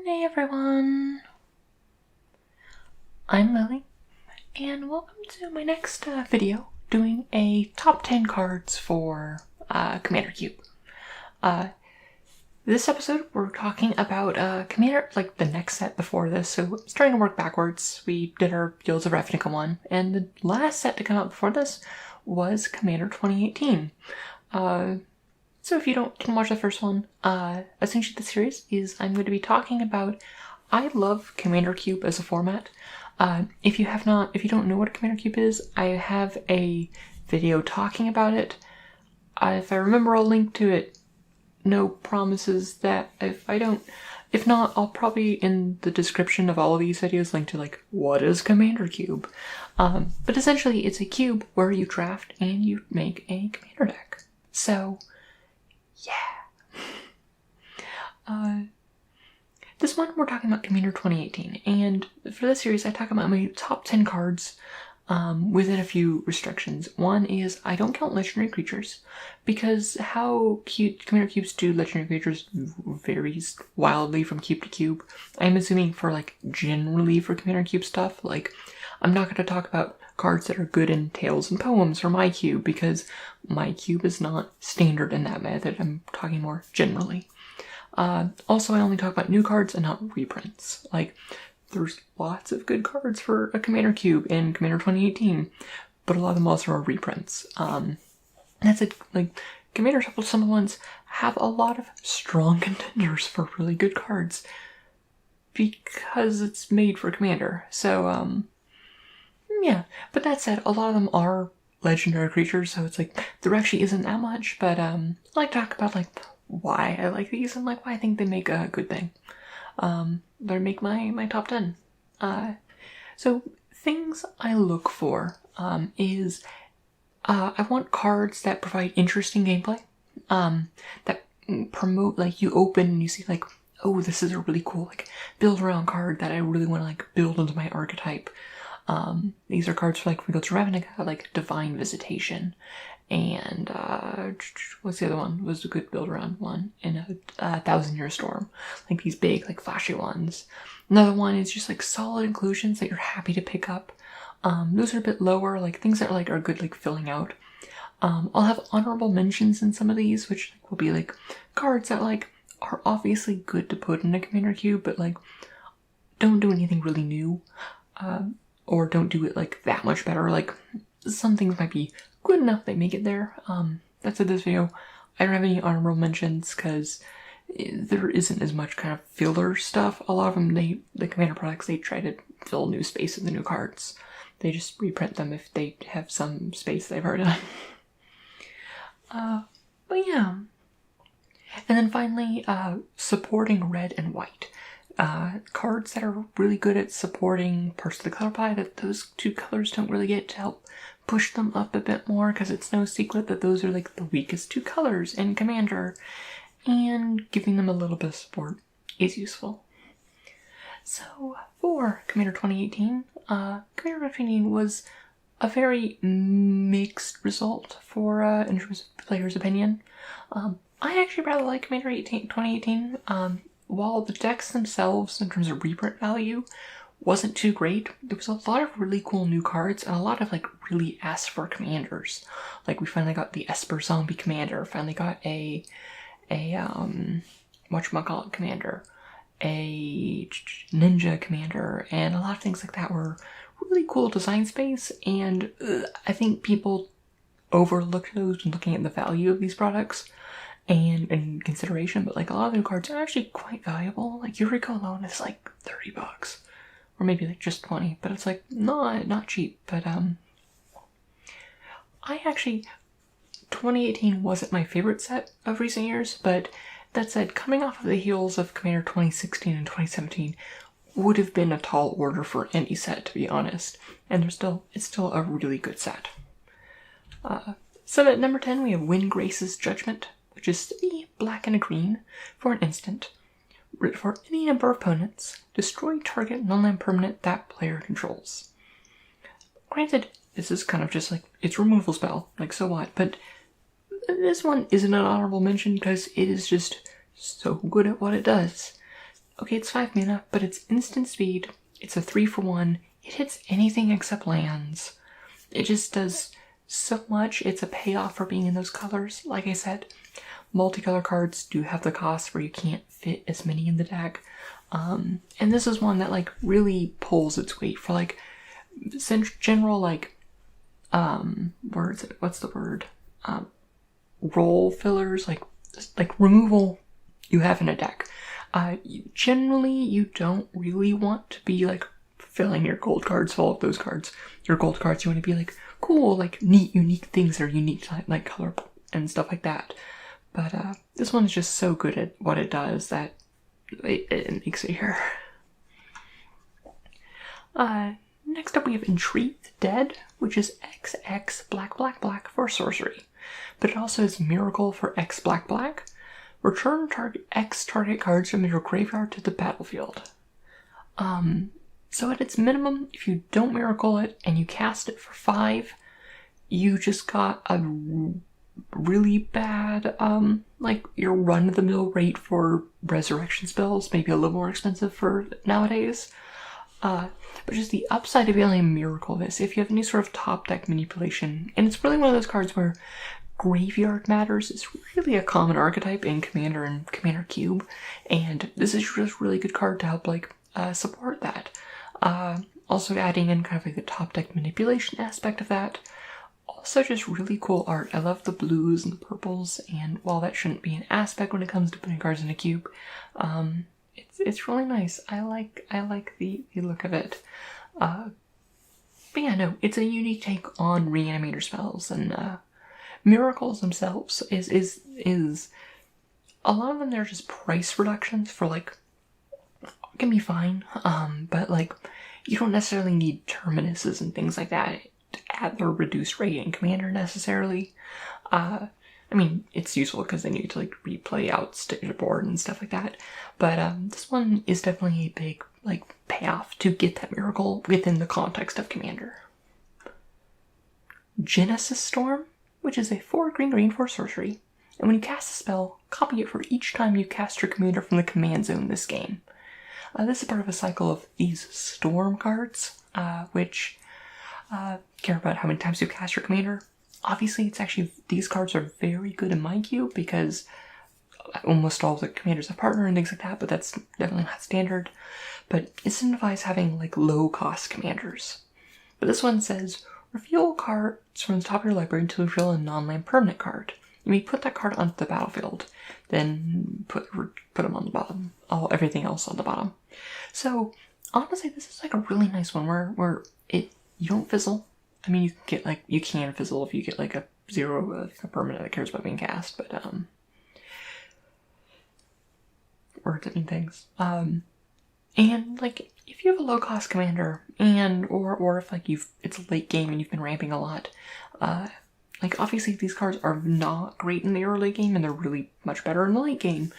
Hey everyone, I'm Lily, and welcome to my next video doing a top 10 cards for Commander Cube. This episode we're talking about Commander, like the next set before this, so it's trying to work backwards. We did our Guilds of Ravnica one, and the last set to come out before this was Commander 2018. So if you didn't watch the first one, essentially the series is I'm going to be talking about, I love Commander Cube as a format. If you don't know what a Commander Cube is, I have a video talking about it. If I remember, I'll link to it. No promises that if not, I'll probably in the description of all of these videos link to like, what is Commander Cube? But essentially it's a cube where you draft and you make a commander deck. So, yeah. This one we're talking about Commander 2018, and for this series I talk about my top 10 cards within a few restrictions. One is I don't count legendary creatures, because how Commander Cubes do legendary creatures varies wildly from cube to cube. I'm assuming for like generally for Commander Cube stuff, like I'm not going to talk about cards that are good in Tales and Poems or my cube, because my cube is not standard in that method. I'm talking more generally. Also, I only talk about new cards and not reprints. Like, there's lots of good cards for a Commander Cube in Commander 2018, but a lot of them also are reprints. That's it. Like, Commander some ones have a lot of strong contenders for really good cards because it's made for Commander. So, yeah. But that said, a lot of them are legendary creatures, so it's like, there actually isn't that much, but, I like to talk about, like, why I like these and like why I think they make a good thing. They make my top 10. So things I look for is I want cards that provide interesting gameplay, that promote, like, you open and you see like, oh, this is a really cool like build around card that I really want to like build into my archetype. These are cards for like Guilds of Ravnica, like Divine Visitation. And, what's the other one? Was a good build around one in a Thousand Year Storm. Like these big, like flashy ones. Another one is just like solid inclusions that you're happy to pick up. Those are a bit lower, like things that are good, like filling out. I'll have honorable mentions in some of these, which will be like cards that like are obviously good to put in a Commander Cube, but like don't do anything really new. Or don't do it like that much better. Like some things might be good enough they make it there. That's it this video. I don't have any honorable mentions because there isn't as much kind of filler stuff. A lot of them, the Commander products, they try to fill new space in the new cards. They just reprint them if they have some space they've already done. But yeah. And then finally, supporting red and white. Cards that are really good at supporting parts of the color pie that those two colors don't really get, to help push them up a bit more, because it's no secret that those are like the weakest two colors in Commander, and giving them a little bit of support is useful. So for Commander 2018, Commander 2018 was a very mixed result for in terms of players' opinion. I actually rather like Commander 2018. While the decks themselves, in terms of reprint value, wasn't too great, there was a lot of really cool new cards and a lot of like really asked for commanders. Like we finally got the Esper Zombie Commander, finally got a whatchamacallit commander, a ninja commander, and a lot of things like that were really cool design space, and I think people overlooked those when looking at the value of these products and in consideration, but like a lot of the new cards are actually quite valuable. Like Eureka alone is like $30, or maybe like just 20, but it's like not cheap. But I actually 2018 wasn't my favorite set of recent years, but that said, coming off of the heels of Commander 2016 and 2017 would have been a tall order for any set, to be honest. And it's still a really good set. So at number 10 we have Windgrace's Judgment, which is 3 black and a green for an instant. For any number of opponents, destroy target non-land permanent that player controls. Granted, this is kind of just like, it's a removal spell, like so what, but this one isn't an honorable mention because it is just so good at what it does. Okay, it's 5 mana, but it's instant speed. It's a 3-for-1. It hits anything except lands. It just does so much. It's a payoff for being in those colors. Like I said, multicolor cards do have the cost where you can't fit as many in the deck. And this is one that like really pulls its weight for like general like words. What's the word? Role fillers, like removal you have in a deck. Generally, you don't really want to be like filling your gold cards full of those cards. Your gold cards, you want to be like cool, like neat, unique things that are unique to like color and stuff like that. But this one is just so good at what it does that it makes it here. Next up we have Entreat the Dead, which is XX black black black for sorcery. But it also has Miracle for X black black. Return X target cards from your graveyard to the battlefield. So at its minimum, if you don't Miracle it and you cast it for 5, you just got a really bad, like your run-of-the-mill rate for resurrection spells, maybe a little more expensive for nowadays. But just the upside of being able to Miracle this, if you have any sort of top deck manipulation, and it's really one of those cards where Graveyard Matters is really a common archetype in Commander and Commander Cube, and this is just a really good card to help like support that. Also adding in kind of like the top deck manipulation aspect of that. Also just really cool art. I love the blues and the purples, and while that shouldn't be an aspect when it comes to putting cards in a cube, it's really nice. I like the look of it. But yeah, no, it's a unique take on reanimator spells, and miracles themselves is a lot of them, they're just price reductions for like, can be fine, but like you don't necessarily need terminuses and things like that to add their reduced rate in Commander necessarily. I mean, it's useful because they need to like replay out stage board and stuff like that, but this one is definitely a big like payoff to get that miracle within the context of Commander. Genesis Storm, which is a 4 green for sorcery, and when you cast a spell, copy it for each time you cast your commander from the command zone this game. This is part of a cycle of these Storm cards, which care about how many times you cast your commander. Obviously, it's actually, these cards are very good in my queue because almost all of the commanders have partner and things like that, but that's definitely not standard. But it signifies having like low-cost commanders. But this one says, reveal cards from the top of your library until you reveal a non-land permanent card. You may put that card onto the battlefield, then put them on the bottom, everything else on the bottom. So honestly, this is like a really nice one where you don't fizzle. I mean, you can fizzle if you get like a 0, like a permanent that cares about being cast, but words that mean things. And like if you have a low cost commander and or if like it's a late game and you've been ramping a lot, like obviously these cards are not great in the early game and they're really much better in the late game.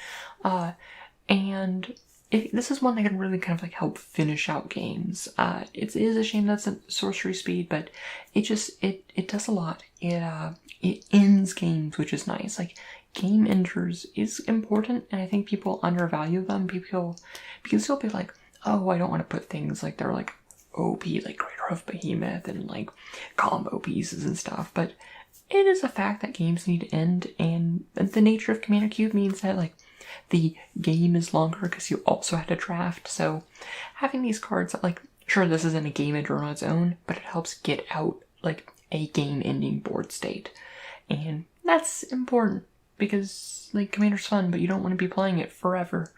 And this is one that can really kind of like help finish out games. It is a shame that's a sorcery speed, but it does a lot. It ends games, which is nice. Like game enders is important, and I think people undervalue them. People can still be like, oh, I don't want to put things like they're like OP, like Greater of Behemoth and like combo pieces and stuff, but it is a fact that games need to end, and the nature of Commander Cube means that like the game is longer because you also had to draft. So having these cards that like, sure, this isn't a game ender on its own, but it helps get out like a game ending board state, and that's important because like Commander's fun, but you don't want to be playing it forever.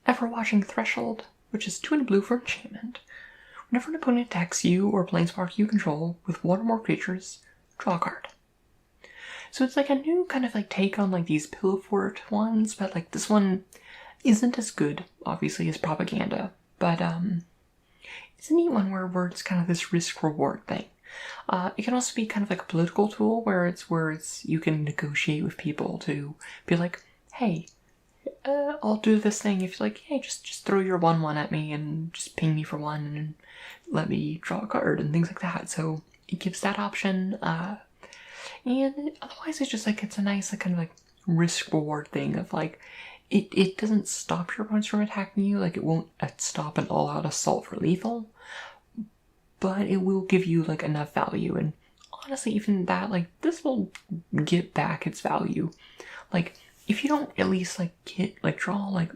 Everwatching Threshold, which is 2 and a blue for enchantment. Whenever an opponent attacks you or planeswalker you control with 1 or more creatures, draw a card. So it's like a new kind of like take on like these Pillow Fort ones, but like this one isn't as good, obviously, as Propaganda, but it's a neat one where it's kind of this risk-reward thing. It can also be kind of like a political tool where it's you can negotiate with people to be like, hey, I'll do this thing if you're like, hey, just throw your 1/1 at me and just ping me for 1 and let me draw a card and things like that. So it gives that option. And otherwise it's just like, it's a nice like kind of like risk reward thing of like, it doesn't stop your opponents from attacking you, like it won't stop an all-out assault for lethal, but it will give you like enough value. And honestly, even that, like, this will get back its value. Like, if you don't at least like draw like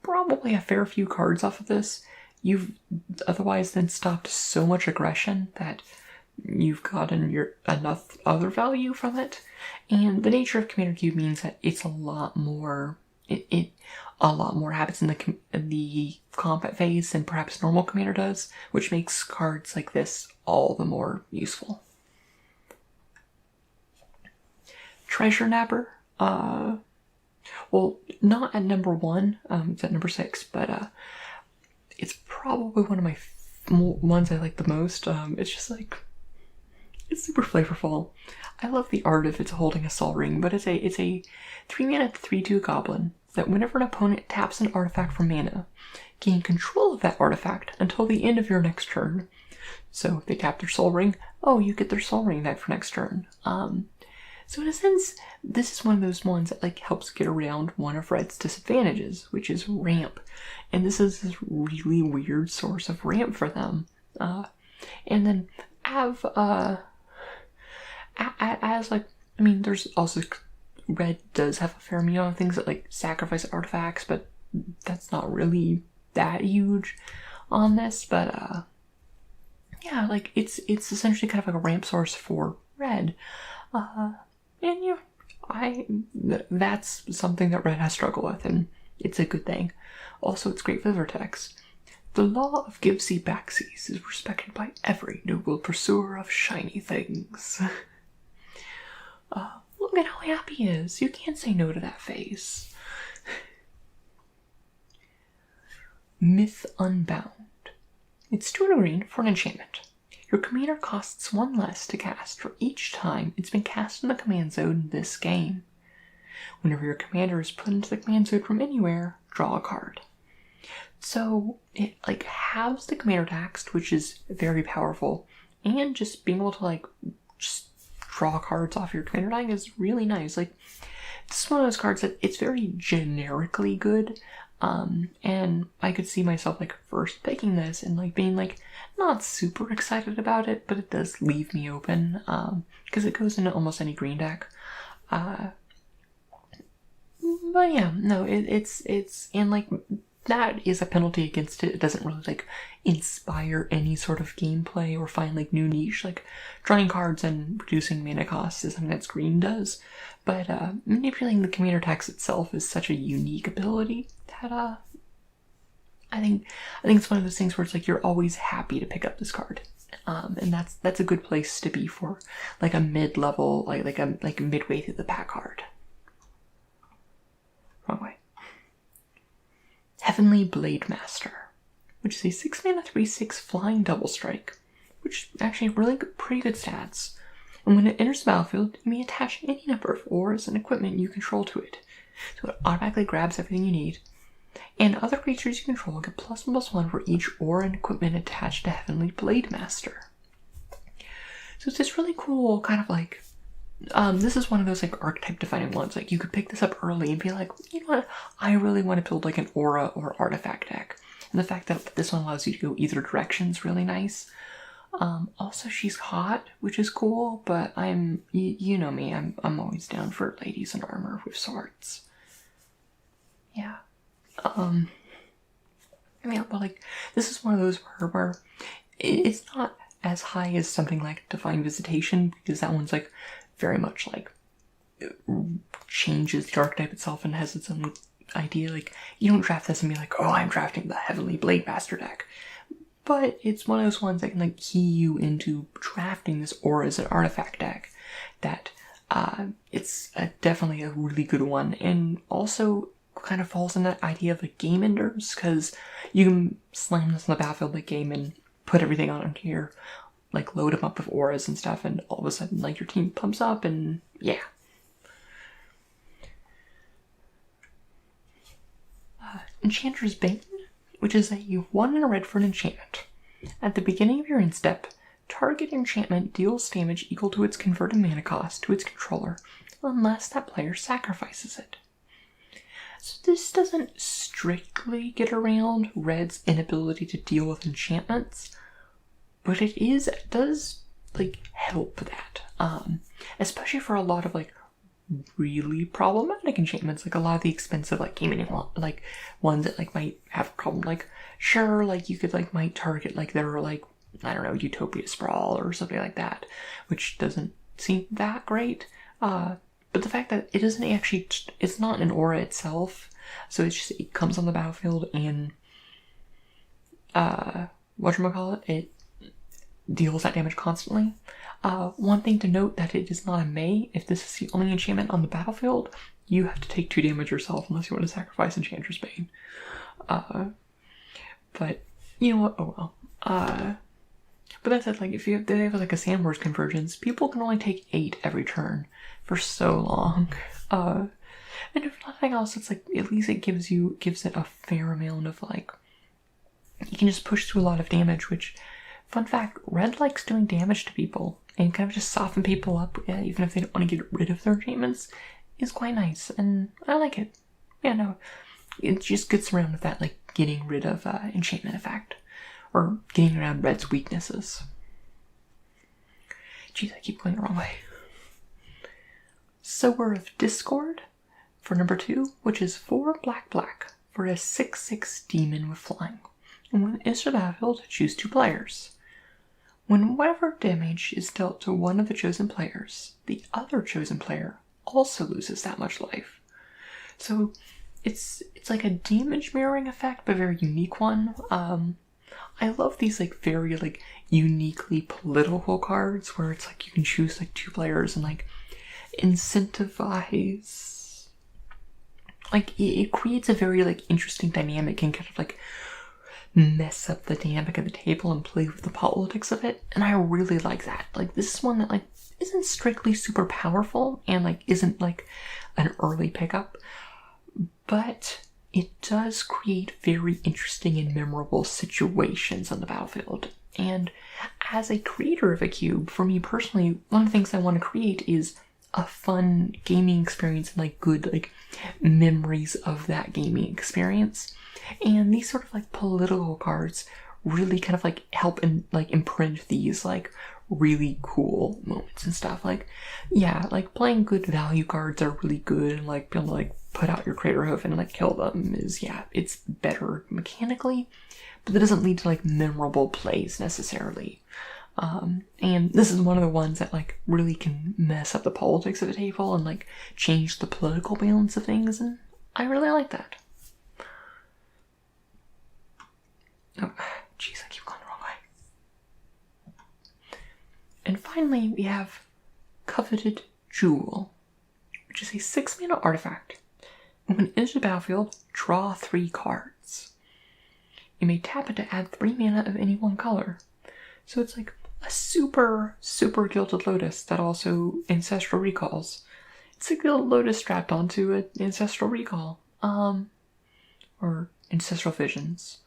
probably a fair few cards off of this, you've otherwise then stopped so much aggression that you've gotten enough other value from it. And the nature of Commander Cube means that it's a lot more. A lot more happens in the combat phase than perhaps normal Commander does, which makes cards like this all the more useful. Treasure Napper. Well, not at number 1. It's at number 6, but it's probably one of my ones I like the most. It's just like, it's super flavorful. I love the art of it's holding a Sol Ring, but it's a 3-mana 3/2 goblin that whenever an opponent taps an artifact for mana, gain control of that artifact until the end of your next turn. So if they tap their Sol Ring, oh, you get their Sol Ring back for next turn. So in a sense, this is one of those ones that like helps get around one of Red's disadvantages, which is ramp. And this is this really weird source of ramp for them. And then have as like, I mean, there's also Red does have a fair amount of things that like sacrifice artifacts, but that's not really that huge on this. But yeah, like it's essentially kind of like a ramp source for Red. And you know, that's something that Red has struggled with, and it's a good thing. Also, it's great for the Vertex. The law of give-see backsies is respected by every noble pursuer of shiny things. Look at how happy he is. You can't say no to that face. Myth Unbound. It's 2 and a green for an enchantment. Your commander costs 1 less to cast for each time it's been cast in the command zone this game. Whenever your commander is put into the command zone from anywhere, draw a card. So it like halves the commander tax, which is very powerful, and just being able to like just draw cards off your commander deck is really nice. Like, this is one of those cards that it's very generically good. And I could see myself like first picking this and like being like not super excited about it, but it does leave me open, because it goes into almost any green deck. But yeah, no, it's and like that is a penalty against it. It doesn't really like inspire any sort of gameplay or find like new niche. Like drawing cards and reducing mana costs is something that green does, but manipulating the commander tax itself is such a unique ability that I think it's one of those things where it's like you're always happy to pick up this card, and that's a good place to be for like a mid-level, like midway through the pack card. Wrong way. Heavenly Blademaster, which is a 6-mana 3/6 flying double strike, which actually really pretty good stats. And when it enters the battlefield, you may attach any number of auras and equipment you control to it, so it automatically grabs everything you need. And other creatures you control get +1/+1 for each aura and equipment attached to Heavenly Blademaster. So it's this really cool kind of like, this is one of those like archetype defining ones. Like you could pick this up early and be like, you know what, I really want to build like an aura or artifact deck. And the fact that this one allows you to go either direction is really nice. Also she's hot, which is cool, but you know me, I'm always down for ladies in armor with swords. Yeah. Yeah, but like, this is one of those where it's not as high as something like Divine Visitation, because that one's like very much like changes the archetype itself and has its own idea. Like, you don't draft this and be like, oh, I'm drafting the Heavenly Blademaster deck. But it's one of those ones that can like key you into drafting this aura as an artifact deck. That it's definitely a really good one, and also kind of falls in that idea of like game enders, because you can slam this on the battlefield like game and put everything on here, like load them up with auras and stuff, and all of a sudden like your team pumps up, and yeah. Enchanter's Bane, which is a 1 and a red for an enchantment. At the beginning of your end step, target enchantment deals damage equal to its converted mana cost to its controller, unless that player sacrifices it. So this doesn't strictly get around red's inability to deal with enchantments, but it does like help that. Especially for a lot of like really problematic enchantments, like a lot of the expensive like gaming like ones that like might have a problem. Like sure, like you could like might target like their like, I don't know, Utopia Sprawl or something like that, which doesn't seem that great. But the fact that it doesn't actually, it's not an aura itself, so it's just, it comes on the battlefield and, whatchamacallit, it deals that damage constantly. One thing to note that it is not a May. If this is the only enchantment on the battlefield, you have to take 2 damage yourself unless you want to sacrifice Enchantress Bane. But, you know what, oh well. But that said, like, if they have like a Sandwars convergence, people can only take 8 every turn for so long. And if nothing else, it's like, at least it gives it a fair amount of like, you can just push through a lot of damage, which, fun fact, red likes doing damage to people and kind of just soften people up, even if they don't want to get rid of their enchantments, is quite nice, and I like it. Yeah, no, it just gets around with that, like, getting rid of enchantment effect, or getting around red's weaknesses. Jeez, I keep going the wrong way. Sower of Discord for number 2, which is 4 black for a 6/6 demon with flying. And when it enters the battlefield, choose 2 players. Whenever damage is dealt to one of the chosen players, the other chosen player also loses that much life. So it's like a damage mirroring effect, but a very unique one. I love these like very like uniquely political cards where it's like you can choose like 2 players and like incentivize, like it creates a very like interesting dynamic and kind of like mess up the dynamic of the table and play with the politics of it, and I really like that. Like this is one that like isn't strictly super powerful and like isn't like an early pickup, but it does create very interesting and memorable situations on the battlefield. And as a creator of a cube, for me personally, one of the things I want to create is a fun gaming experience and like good like memories of that gaming experience. And these sort of like political cards really kind of like help and like imprint these like really cool moments and stuff. Like, yeah, like playing good value cards are really good, and like being able to like put out your Crater Hoof and like kill them is, yeah, it's better mechanically, but that doesn't lead to like memorable plays necessarily. And this is one of the ones that like really can mess up the politics of the table and like change the political balance of things, and I really like that. Oh, jeez, I keep going the wrong way. And finally, we have Coveted Jewel, which is a 6-mana artifact. When it enters the battlefield, draw 3 cards. You may tap it to add 3 mana of any one color. So it's like a super Gilded Lotus that also Ancestral Recalls. It's a Gilded Lotus strapped onto an Ancestral Recall. Or Ancestral Visions.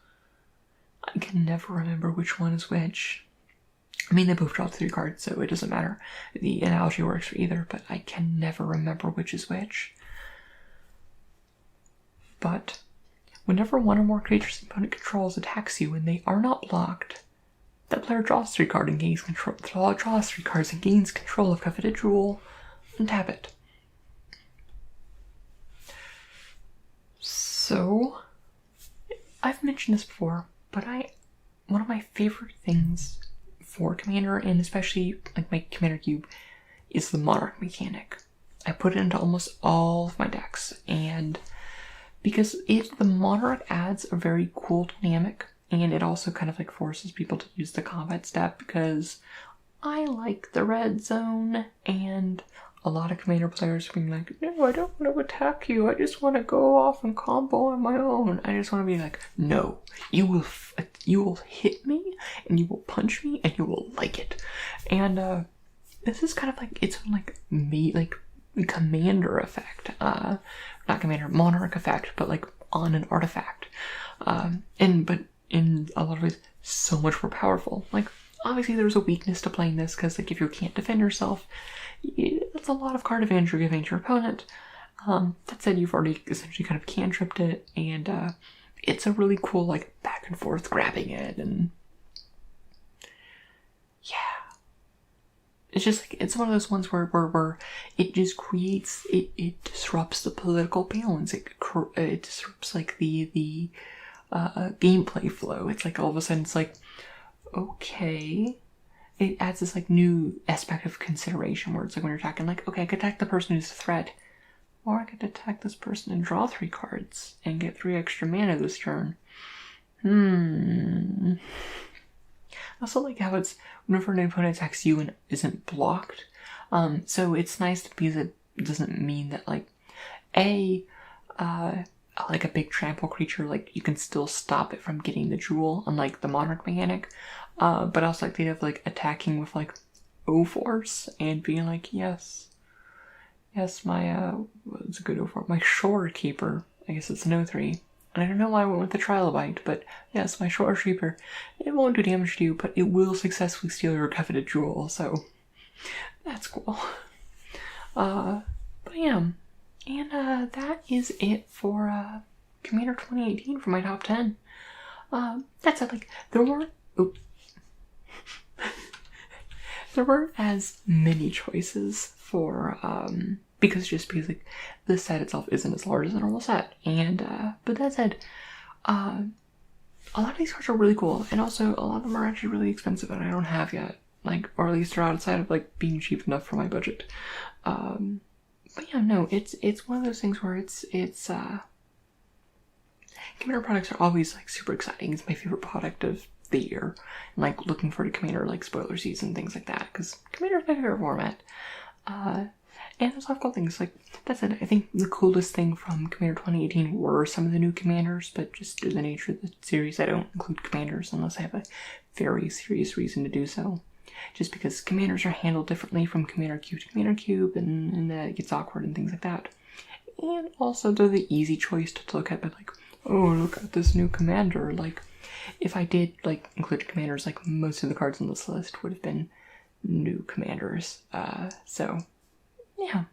I can never remember which one is which. I mean, they both draw 3 cards, so it doesn't matter. The analogy works for either, but I can never remember which is which. But whenever one or more creatures opponent controls attacks you and they are not blocked, that player draws 3 cards and gains control. Draws 3 cards and gains control of Coveted Jewel, and tap it. So, I've mentioned this before, but one of my favorite things for Commander, and especially like my Commander cube, is the Monarch Mechanic. I put it into almost all of my decks, and because the Monarch adds a very cool dynamic, and it also kind of like forces people to use the combat step, because I like the red zone, and a lot of Commander players being like, no, I don't want to attack you, I just want to go off and combo on my own. I just want to be like, no, you will hit me, and you will punch me, and you will like it. And this is kind of like its own like Commander effect. Not Commander, Monarch effect, but like on an artifact. But in a lot of ways, so much more powerful. Like, obviously there's a weakness to playing this, because like if you can't defend yourself, that's a lot of card advantage you're giving to your opponent. That said, you've already essentially kind of cantripped it, and it's a really cool like back and forth grabbing it, and yeah. It's just like, it's one of those ones where it just creates, it disrupts the political balance. It disrupts like the gameplay flow. It's like all of a sudden it's like, okay, it adds this like new aspect of consideration where it's like when you're attacking, like, okay, I could attack the person who's a threat, or I could attack this person and draw 3 cards and get 3 extra mana this turn. I also like how it's whenever an opponent attacks you and isn't blocked. So it's nice because it doesn't mean that like like a big trample creature, like you can still stop it from getting the jewel, unlike the Monarch Mechanic. But also like they have like attacking with like O-Force and being like, yes, my what's a good O-Force? My Shore Keeper. I guess it's an O3. And I don't know why I went with the Trilobite, but yes, my Shore Keeper. It won't do damage to you, but it will successfully steal your coveted jewel, so that's cool. But yeah. And that is it for Commander 2018 for my top 10. That's it, like, there weren't as many choices for because like the set itself isn't as large as a normal set, and but that said, a lot of these cards are really cool, and also a lot of them are actually really expensive and I don't have yet, like, or at least they're outside of like being cheap enough for my budget. But yeah, no, it's one of those things where it's Commander products are always like super exciting. It's my favorite product of the year, and like looking forward to Commander like spoiler season, things like that, because Commander is my favorite format. And there's a lot of cool things, like, that's it. I think the coolest thing from Commander 2018 were some of the new commanders, but just due to the nature of the series, I don't include commanders unless I have a very serious reason to do so. Just because commanders are handled differently from Commander Cube to Commander Cube, and it gets awkward and things like that. And also they're the easy choice to look at, but like, oh, look at this new commander. Like, if I did like include commanders, like most of the cards on this list would have been new commanders. So yeah.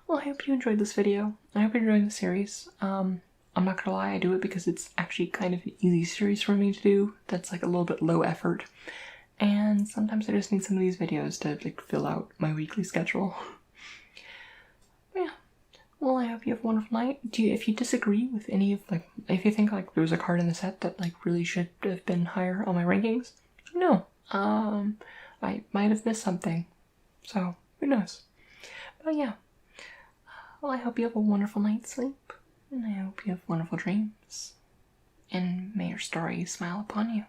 Well, I hope you enjoyed this video. I hope you're enjoying the series. I'm not gonna lie, I do it because it's actually kind of an easy series for me to do. That's like a little bit low effort. And sometimes I just need some of these videos to like fill out my weekly schedule. Yeah. Well, I hope you have a wonderful night. If you disagree with any of like, if you think like there's a card in the set that like really should have been higher on my rankings, no. I might have missed something. So who knows? But yeah. Well, I hope you have a wonderful night's sleep, and I hope you have wonderful dreams, and may your story smile upon you.